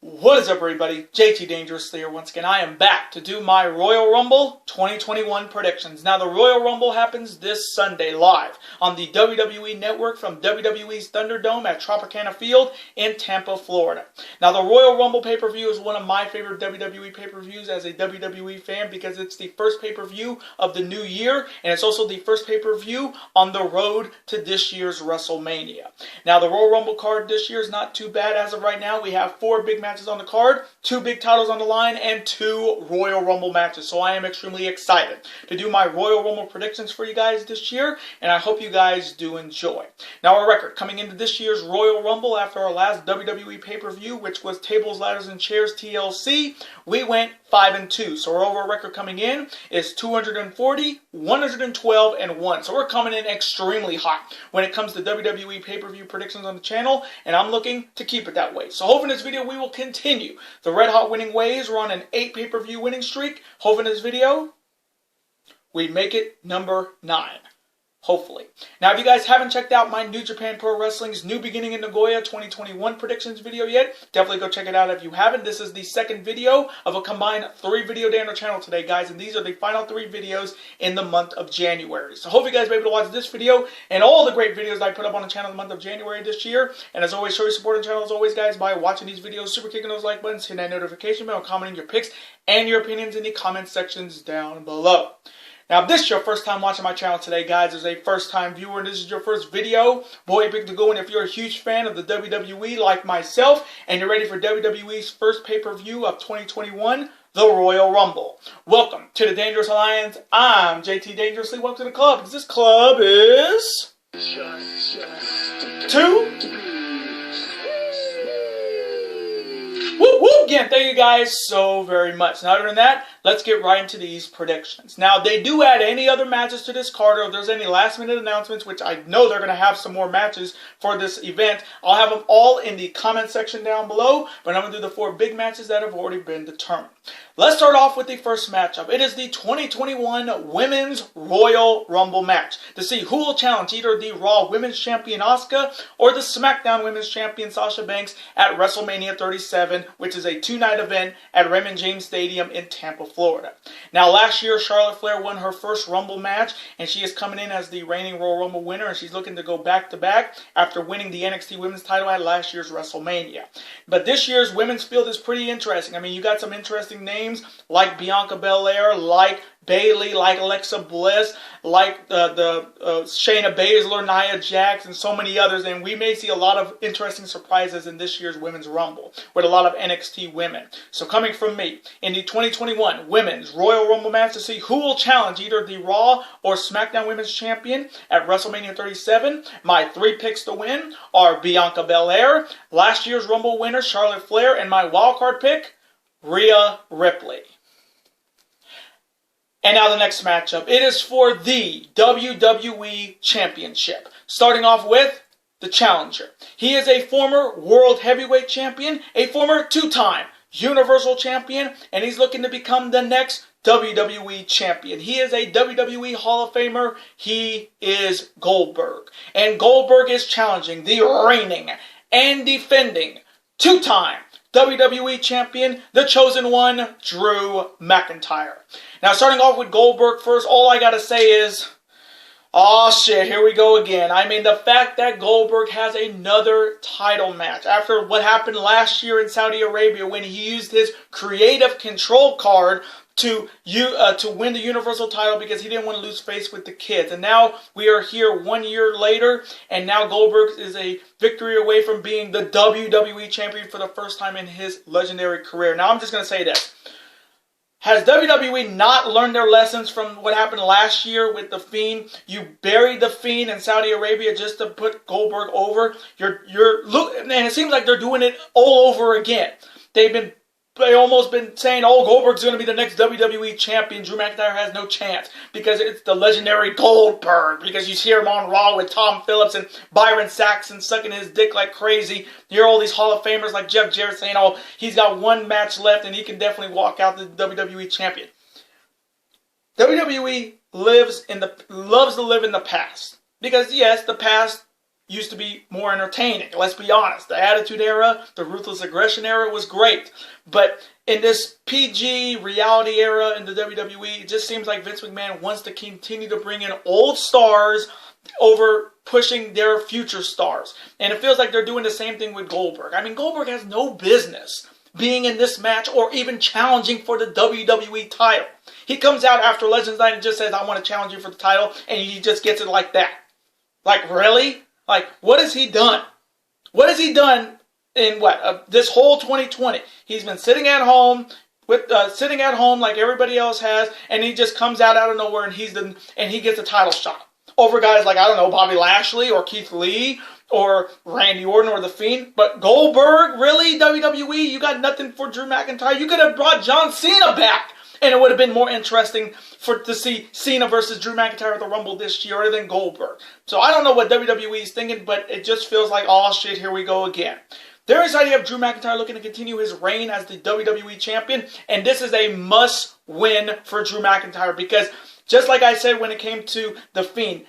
What is up, everybody? JT Dangerously here once again. I am back to do my Royal Rumble 2021 predictions. Now, the Royal Rumble happens this Sunday live on the WWE Network from WWE's Thunderdome at Tropicana Field in Tampa, Florida. Now, the Royal Rumble pay-per-view is one of my favorite WWE pay-per-views as a WWE fan because it's the first pay-per-view of the new year, and it's also the first pay-per-view on the road to this year's WrestleMania. Now, the Royal Rumble card this year is not too bad as of right now. We have 4 big matches on the card, 2 big titles on the line, and 2 Royal Rumble matches. So I am extremely excited to do my Royal Rumble predictions for you guys this year, and I hope you guys do enjoy. Now, our record coming into this year's Royal Rumble after our last WWE pay-per-view, which was Tables, Ladders, and Chairs TLC, we went 5-2. So our overall record coming in is 240, 112, and 1. So we're coming in extremely hot when it comes to WWE pay-per-view predictions on the channel, and I'm looking to keep it that way. So hopefully in this video we will continue the red hot winning ways. We're on an 8 pay-per-view winning streak. Hopefully in this video we make it number 9. Hopefully. Now, if you guys haven't checked out my New Japan Pro Wrestling's New Beginning in Nagoya 2021 predictions video yet, definitely go check it out if you haven't. This is the second video of a combined 3 video day on our channel today, guys, and these are the final 3 videos in the month of January. So hope you guys will be able to watch this video and all the great videos I put up on the channel in the month of January this year. And as always, show your support on the channel as always, guys, by watching these videos, super kicking those like buttons, hitting that notification bell, commenting your picks and your opinions in the comment sections down below. Now, if this is your first time watching my channel today, guys, as a first-time viewer, and this is your first video, boy, big to go. And if you're a huge fan of the WWE like myself, and you're ready for WWE's first pay-per-view of 2021, the Royal Rumble. Welcome to the Dangerous Alliance. I'm JT Dangerously. Welcome to the club, because this club is... Two. Whoop, whoop, again, thank you guys so very much. Now, other than that, let's get right into these predictions. Now, they do add any other matches to this card, or if there's any last-minute announcements, which I know they're going to have some more matches for this event. I'll have them all in the comment section down below, but I'm going to do the 4 big matches that have already been determined. Let's start off with the first matchup. It is the 2021 Women's Royal Rumble match to see who will challenge either the Raw Women's Champion Asuka or the SmackDown Women's Champion Sasha Banks at WrestleMania 37, which is a 2-night event at Raymond James Stadium in Tampa, Florida. Now, last year, Charlotte Flair won her first Rumble match, and she is coming in as the reigning Royal Rumble winner, and she's looking to go back-to-back after winning the NXT Women's title at last year's WrestleMania. But this year's women's field is pretty interesting. I mean, you got some interesting names like Bianca Belair, like Bayley, like Alexa Bliss, like Shayna Baszler, Nia Jax, and so many others. And we may see a lot of interesting surprises in this year's Women's Rumble with a lot of NXT women. So coming from me, in the 2021 Women's Royal Rumble match to see who will challenge either the Raw or SmackDown Women's Champion at WrestleMania 37, my 3 picks to win are Bianca Belair, last year's Rumble winner Charlotte Flair, and my wildcard pick, Rhea Ripley. And now the next matchup. It is for the WWE Championship. Starting off with the challenger. He is a former World Heavyweight Champion, a former 2-time Universal Champion, and he's looking to become the next WWE Champion. He is a WWE Hall of Famer. He is Goldberg. And Goldberg is challenging the reigning and defending 2-time WWE Champion, the Chosen One, Drew McIntyre. Now, starting off with Goldberg first, all I gotta say is, oh shit, here we go again. I mean, the fact that Goldberg has another title match after what happened last year in Saudi Arabia when he used his creative control card to win the Universal title because he didn't want to lose face with the kids. And now we are here 1 year later, and now Goldberg is a victory away from being the WWE Champion for the first time in his legendary career. Now, I'm just going to say this. Has WWE not learned their lessons from what happened last year with The Fiend? You buried The Fiend in Saudi Arabia just to put Goldberg over. And it seems like they're doing it all over again. They almost been saying, oh, Goldberg's going to be the next WWE Champion. Drew McIntyre has no chance because it's the legendary Goldberg. Because you hear him on Raw with Tom Phillips and Byron Saxton sucking his dick like crazy. You hear all these Hall of Famers like Jeff Jarrett saying, oh, he's got 1 match left and he can definitely walk out the WWE Champion. WWE loves to live in the past. Because, yes, the past used to be more entertaining. Let's be honest. The Attitude Era, the Ruthless Aggression Era was great. But in this PG reality era in the WWE, it just seems like Vince McMahon wants to continue to bring in old stars over pushing their future stars. And it feels like they're doing the same thing with Goldberg. I mean, Goldberg has no business being in this match or even challenging for the WWE title. He comes out after Legends Night and just says, I want to challenge you for the title, and he just gets it like that. Like, really? Like, what has he done? What has he done in this whole 2020? He's been sitting at home like everybody else has, and he just comes out of nowhere and he gets a title shot over guys like, I don't know, Bobby Lashley or Keith Lee or Randy Orton or The Fiend. But Goldberg, really? WWE, you got nothing for Drew McIntyre? You could have brought John Cena back, and it would have been more interesting to see Cena versus Drew McIntyre at the Rumble this year other than Goldberg. So I don't know what WWE is thinking, but it just feels like, oh shit, here we go again. There is the idea of Drew McIntyre looking to continue his reign as the WWE Champion, and this is a must-win for Drew McIntyre because just like I said when it came to The Fiend,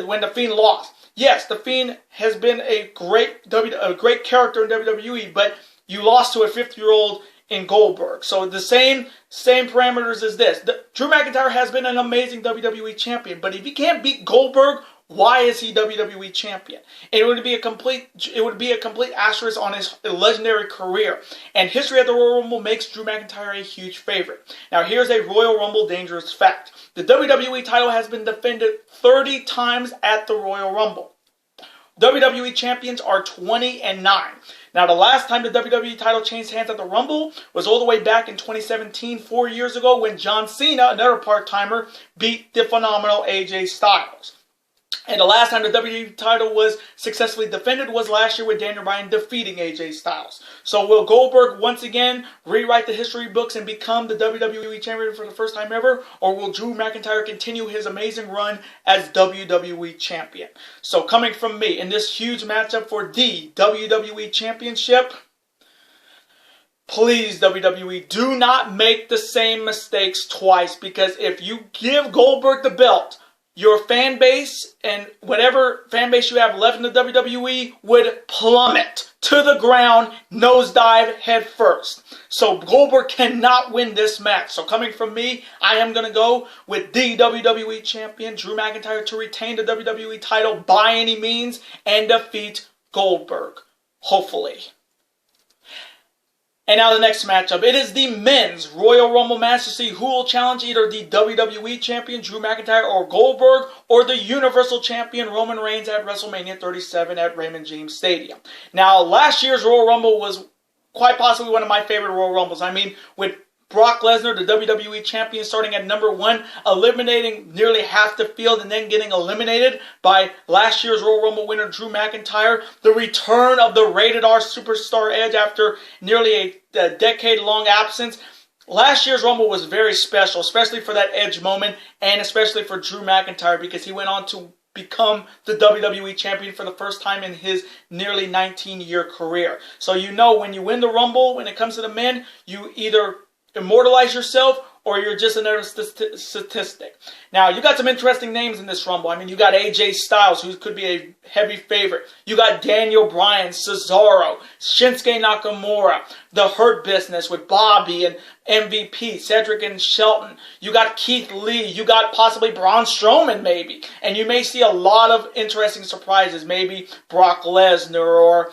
when The Fiend lost, yes, The Fiend has been a great character in WWE, but you lost to a 50-year-old in Goldberg. So the same parameters as this. Drew McIntyre has been an amazing WWE champion, but if he can't beat Goldberg, why is he WWE champion? It would be a complete asterisk on his legendary career. And history at the Royal Rumble makes Drew McIntyre a huge favorite. Now here's a Royal Rumble dangerous fact. The WWE title has been defended 30 times at the Royal Rumble. WWE champions are 20-9. Now, the last time the WWE title changed hands at the Rumble was all the way back in 2017, 4 years ago, when John Cena, another part-timer, beat the phenomenal AJ Styles. And the last time the WWE title was successfully defended was last year with Daniel Bryan defeating AJ Styles. So will Goldberg once again rewrite the history books and become the WWE Champion for the first time ever? Or will Drew McIntyre continue his amazing run as WWE Champion? So coming from me in this huge matchup for the WWE Championship, please, WWE, do not make the same mistakes twice, because if you give Goldberg the belt, your fan base and whatever fan base you have left in the WWE would plummet to the ground, nosedive head first. So Goldberg cannot win this match. So coming from me, I am going to go with the WWE Champion, Drew McIntyre, to retain the WWE title by any means and defeat Goldberg. Hopefully. And now the next matchup. It is the men's Royal Rumble match to see who will challenge either the WWE Champion, Drew McIntyre, or Goldberg, or the Universal Champion, Roman Reigns, at WrestleMania 37 at Raymond James Stadium. Now, last year's Royal Rumble was quite possibly one of my favorite Royal Rumbles. I mean, with Brock Lesnar, the WWE Champion, starting at number 1, eliminating nearly half the field and then getting eliminated by last year's Royal Rumble winner Drew McIntyre. The return of the Rated R Superstar Edge after nearly a decade-long absence. Last year's Rumble was very special, especially for that Edge moment and especially for Drew McIntyre, because he went on to become the WWE Champion for the first time in his nearly 19-year career. So you know when you win the Rumble, when it comes to the men, you either immortalize yourself or you're just another statistic. Now, you got some interesting names in this Rumble. I mean, you got AJ Styles, who could be a heavy favorite. You got Daniel Bryan, Cesaro, Shinsuke Nakamura, The Hurt Business with Bobby and MVP, Cedric and Shelton. You got Keith Lee. You got possibly Braun Strowman, maybe. And you may see a lot of interesting surprises. Maybe Brock Lesnar or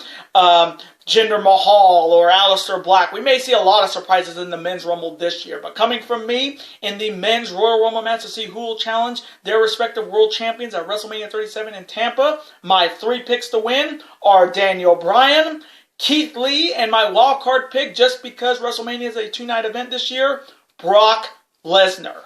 Jinder Mahal or Aleister Black. We may see a lot of surprises in the men's Rumble this year. But coming from me in the men's Royal Rumble match to see who will challenge their respective world champions at WrestleMania 37 in Tampa, my 3 picks to win are Daniel Bryan, Keith Lee, and my wild card pick, just because WrestleMania is a 2-night event this year, Brock Lesnar.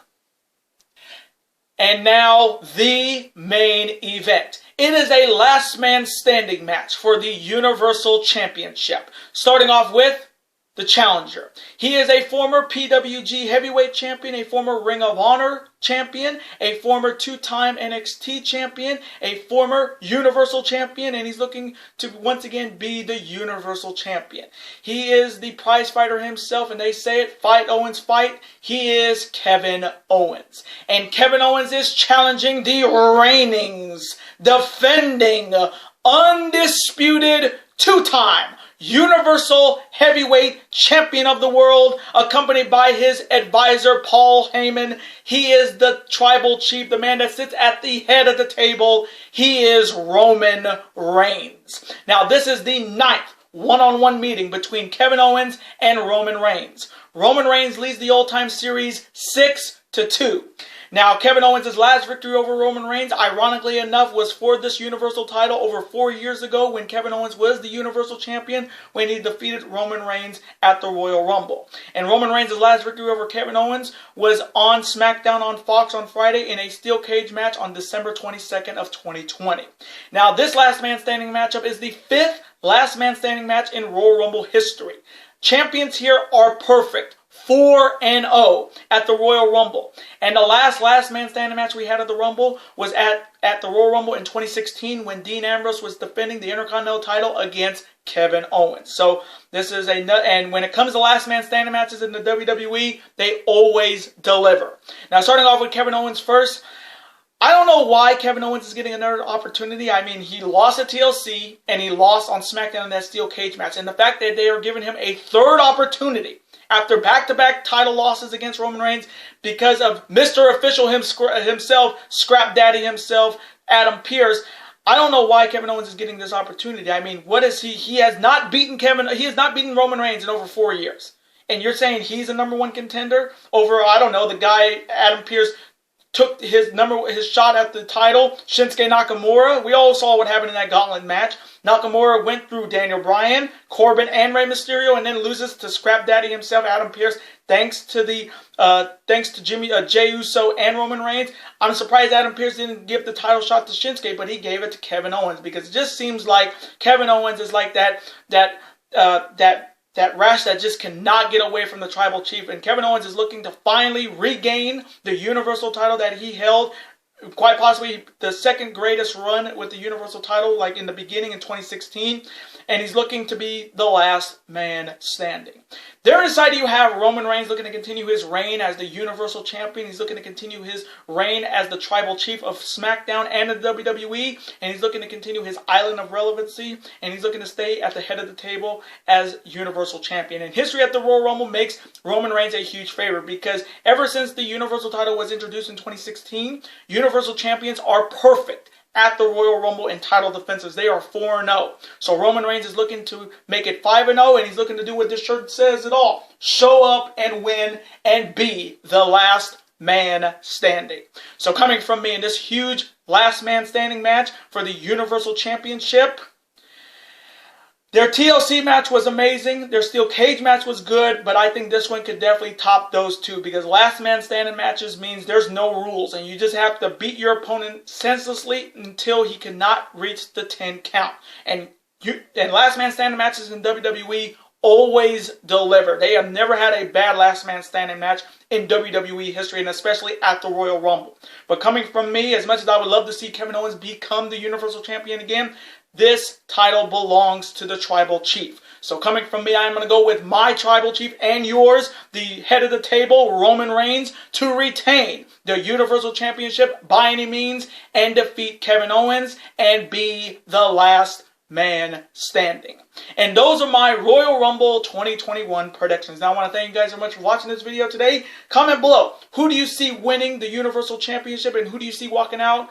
And now the main event. It is a last man standing match for the Universal Championship. Starting off with the challenger. He is a former PWG Heavyweight Champion, a former Ring of Honor Champion, a former 2-time NXT Champion, a former Universal Champion, and he's looking to once again be the Universal Champion. He is the prize fighter himself, and they say it, fight Owens fight. He is Kevin Owens. And Kevin Owens is challenging the reigning, defending undisputed two-time Universal Heavyweight Champion of the world, accompanied by his advisor, Paul Heyman. He is the tribal chief, the man that sits at the head of the table. He is Roman Reigns. Now, this is the 9th one-on-one meeting between Kevin Owens and Roman Reigns. Roman Reigns leads the all-time series 6-2. Now, Kevin Owens' last victory over Roman Reigns, ironically enough, was for this Universal title over 4 years ago when Kevin Owens was the Universal Champion when he defeated Roman Reigns at the Royal Rumble. And Roman Reigns' last victory over Kevin Owens was on SmackDown on Fox on Friday in a steel cage match on December 22nd of 2020. Now, this last man standing matchup is the 5th last man standing match in Royal Rumble history. Champions here are perfect. 4-0 at the Royal Rumble. And the last man standing match we had at the Rumble was at the Royal Rumble in 2016 when Dean Ambrose was defending the Intercontinental title against Kevin Owens. So this is and when it comes to last man standing matches in the WWE, they always deliver. Now, starting off with Kevin Owens first, I don't know why Kevin Owens is getting another opportunity. I mean, he lost at TLC and he lost on SmackDown in that steel cage match. And the fact that they are giving him a third opportunity after back-to-back title losses against Roman Reigns because of Mr. Official himself, Scrap Daddy himself, Adam Pearce. I don't know why Kevin Owens is getting this opportunity. I mean, what is he? He has not beaten Roman Reigns in over 4 years. And you're saying he's a number one contender over, I don't know, the guy Adam Pearce took his shot at the title, Shinsuke Nakamura. We all saw what happened in that gauntlet match. Nakamura went through Daniel Bryan, Corbin, and Rey Mysterio, and then loses to Scrap Daddy himself, Adam Pearce, thanks to Jey Uso and Roman Reigns. I'm surprised Adam Pearce didn't give the title shot to Shinsuke, but he gave it to Kevin Owens because it just seems like Kevin Owens is like that rash that just cannot get away from the tribal chief. And Kevin Owens is looking to finally regain the Universal title that he held. Quite possibly the second greatest run with the Universal title, like in the beginning in 2016. And he's looking to be the last man standing. There inside you have Roman Reigns looking to continue his reign as the Universal Champion. He's looking to continue his reign as the Tribal Chief of SmackDown and the WWE. And he's looking to continue his island of relevancy. And he's looking to stay at the head of the table as Universal Champion. And history at the Royal Rumble makes Roman Reigns a huge favorite because ever since the Universal title was introduced in 2016, Universal Champions are perfect at the Royal Rumble in title defenses. They are 4-0. So Roman Reigns is looking to make it 5-0, and he's looking to do what this shirt says it all. Show up and win and be the last man standing. So coming from me in this huge last man standing match for the Universal Championship, their TLC match was amazing. Their steel cage match was good, but I think this one could definitely top those two because last man standing matches means there's no rules and you just have to beat your opponent senselessly until he cannot reach the 10 count. And last man standing matches in WWE always deliver. They have never had a bad last man standing match in WWE history, and especially at the Royal Rumble. But coming from me, as much as I would love to see Kevin Owens become the Universal Champion again, this title belongs to the Tribal Chief. So coming from me, I'm going to go with my Tribal Chief and yours, the head of the table, Roman Reigns, to retain the Universal Championship by any means and defeat Kevin Owens and be the last man standing. And those are my Royal Rumble 2021 predictions. Now I want to thank you guys so much for watching this video today. Comment below, who do you see winning the Universal Championship and who do you see walking out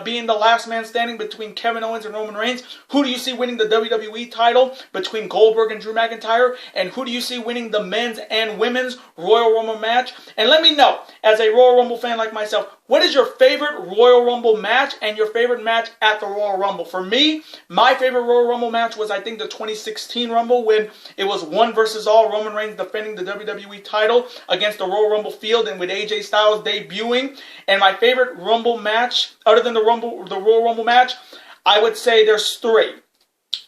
being the last man standing between Kevin Owens and Roman Reigns? Who do you see winning the WWE title between Goldberg and Drew McIntyre? And who do you see winning the men's and women's Royal Rumble match? And let me know, as a Royal Rumble fan like myself, what is your favorite Royal Rumble match and your favorite match at the Royal Rumble? For me, my favorite Royal Rumble match was, I think, the 2016 Rumble when it was one versus all, Roman Reigns defending the WWE title against the Royal Rumble field and with AJ Styles debuting. And my favorite Rumble match, other than the Royal Rumble match, I would say there's three.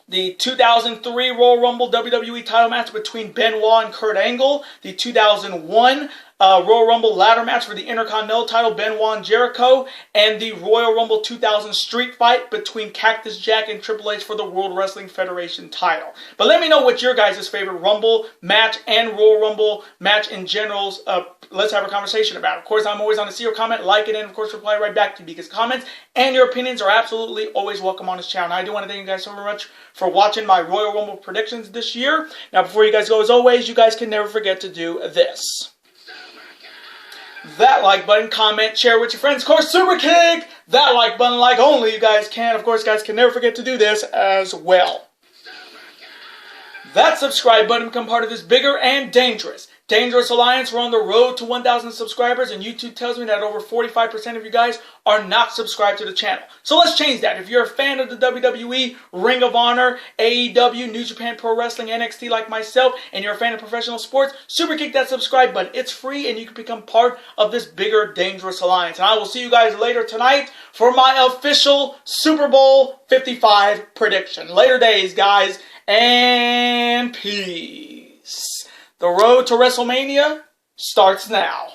The 2003 Royal Rumble WWE title match between Benoit and Kurt Angle. The 2001 Royal Rumble ladder match for the Intercontinental title, Benoit and Jericho, and the Royal Rumble 2000 street fight between Cactus Jack and Triple H for the World Wrestling Federation title. But let me know what your guys' favorite Rumble match and Royal Rumble match in general. Let's have a conversation about it. Of course, I'm always on to see your comment, like it, and of course reply right back to you, because comments and your opinions are absolutely always welcome on this channel. And I do want to thank you guys so very much for watching my Royal Rumble predictions this year. Now, before you guys go, as always, you guys can never forget to do this. That like button, comment, share with your friends. Of course, super kick that like button like only you guys can. Of course, guys can never forget to do this as well. That subscribe button become part of this bigger and dangerous alliance. We're on the road to 1,000 subscribers, and YouTube tells me that over 45% of you guys are not subscribed to the channel. So let's change that. If you're a fan of the WWE, Ring of Honor, AEW, New Japan Pro Wrestling, NXT like myself, and you're a fan of professional sports, super kick that subscribe button. It's free, and you can become part of this bigger, dangerous alliance. And I will see you guys later tonight for my official Super Bowl 55 prediction. Later days, guys, and peace. The road to WrestleMania starts now.